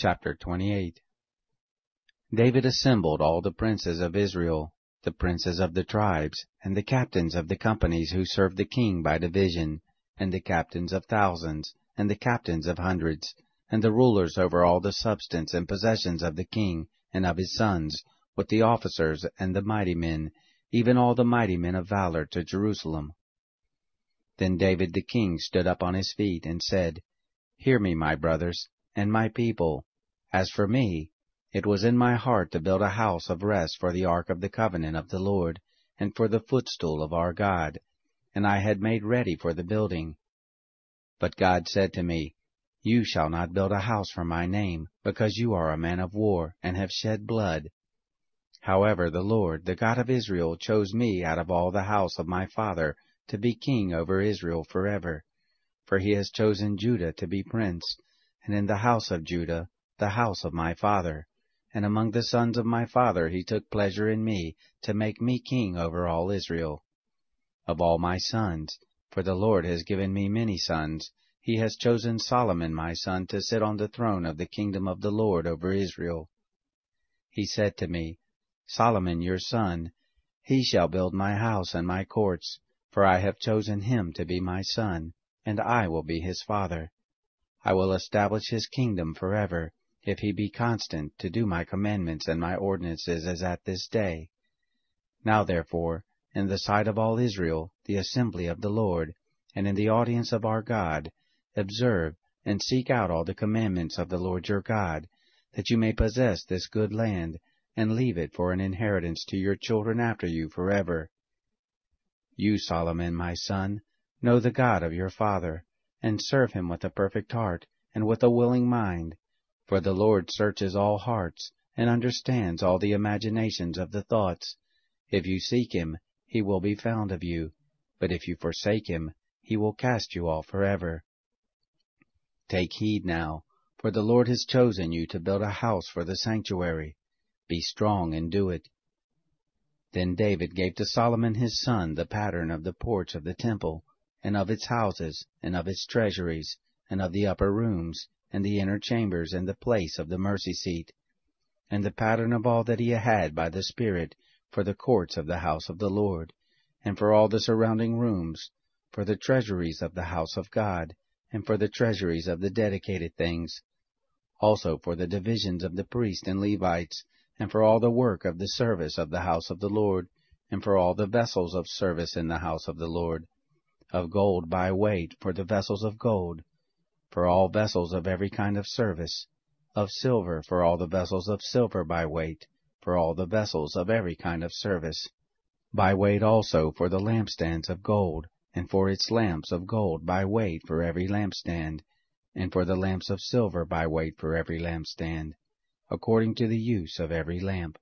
Chapter 28. David assembled all the princes of Israel, the princes of the tribes, and the captains of the companies who served the king by division, and the captains of thousands, and the captains of hundreds, and the rulers over all the substance and possessions of the king and of his sons, with the officers and the mighty men, even all the mighty men of valor, to Jerusalem. Then David the king stood up on his feet, and said, Hear me, my brothers, and my people. As for me, it was in my heart to build a house of rest for the ark of the covenant of the Lord, and for the footstool of our God, and I had made ready for the building. But God said to me, You shall not build a house for my name, because you are a man of war, and have shed blood. However, the Lord, the God of Israel, chose me out of all the house of my father to be king over Israel forever. For he has chosen Judah to be prince, and in the house of Judah, the house of my father. And among the sons of my father he took pleasure in me, to make me king over all Israel. Of all my sons, for the Lord has given me many sons, he has chosen Solomon my son to sit on the throne of the kingdom of the Lord over Israel. He said to me, Solomon your son, he shall build my house and my courts, for I have chosen him to be my son, and I will be his father. I will establish his kingdom forever, if he be constant to do my commandments and my ordinances as at this day. Now therefore, in the sight of all Israel, the assembly of the Lord, and in the audience of our God, observe and seek out all the commandments of the Lord your God, that you may possess this good land, and leave it for an inheritance to your children after you forever. You, Solomon, my son, know the God of your father, and serve him with a perfect heart, and with a willing mind. For the Lord searches all hearts, and understands all the imaginations of the thoughts. If you seek him, he will be found of you, but if you forsake him, he will cast you off forever. Take heed now, for the Lord has chosen you to build a house for the sanctuary. Be strong and do it. Then David gave to Solomon his son the pattern of the porch of the temple, and of its houses, and of its treasuries, and of the upper rooms, and the inner chambers, and the place of the mercy seat, and the pattern of all that he had by the Spirit for the courts of the house of the Lord, and for all the surrounding rooms, for the treasuries of the house of God, and for the treasuries of the dedicated things, also for the divisions of the priests and Levites, and for all the work of the service of the house of the Lord, and for all the vessels of service in the house of the Lord, of gold by weight for the vessels of gold, for all vessels of every kind of service, of silver for all the vessels of silver by weight, for all the vessels of every kind of service, by weight also for the lampstands of gold, and for its lamps of gold by weight for every lampstand, and for the lamps of silver by weight for every lampstand, according to the use of every lamp,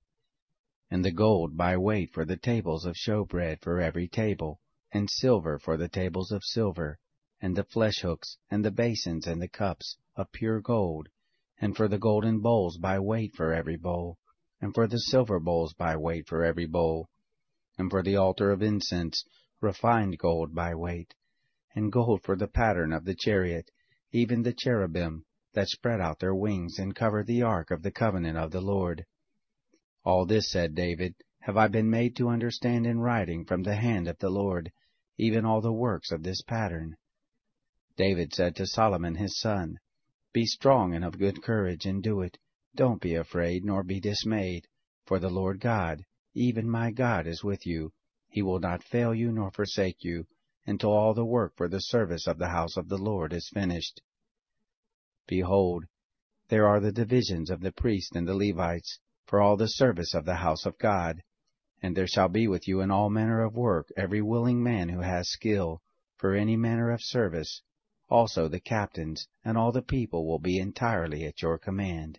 and the gold by weight for the tables of showbread for every table, and silver for the tables of silver, and the flesh hooks, and the basins, and the cups, of pure gold, and for the golden bowls by weight for every bowl, and for the silver bowls by weight for every bowl, and for the altar of incense, refined gold by weight, and gold for the pattern of the chariot, even the cherubim, that spread out their wings, and covered the ark of the covenant of the Lord. All this, said David, have I been made to understand in writing from the hand of the Lord, even all the works of this pattern. David said to Solomon his son, Be strong and of good courage, and do it. Don't be afraid, nor be dismayed, for the Lord God, even my God, is with you. He will not fail you nor forsake you, until all the work for the service of the house of the Lord is finished. Behold, there are the divisions of the priests and the Levites, for all the service of the house of God. And there shall be with you in all manner of work every willing man who has skill, for any manner of service. Also the captains and all the people will be entirely at your command.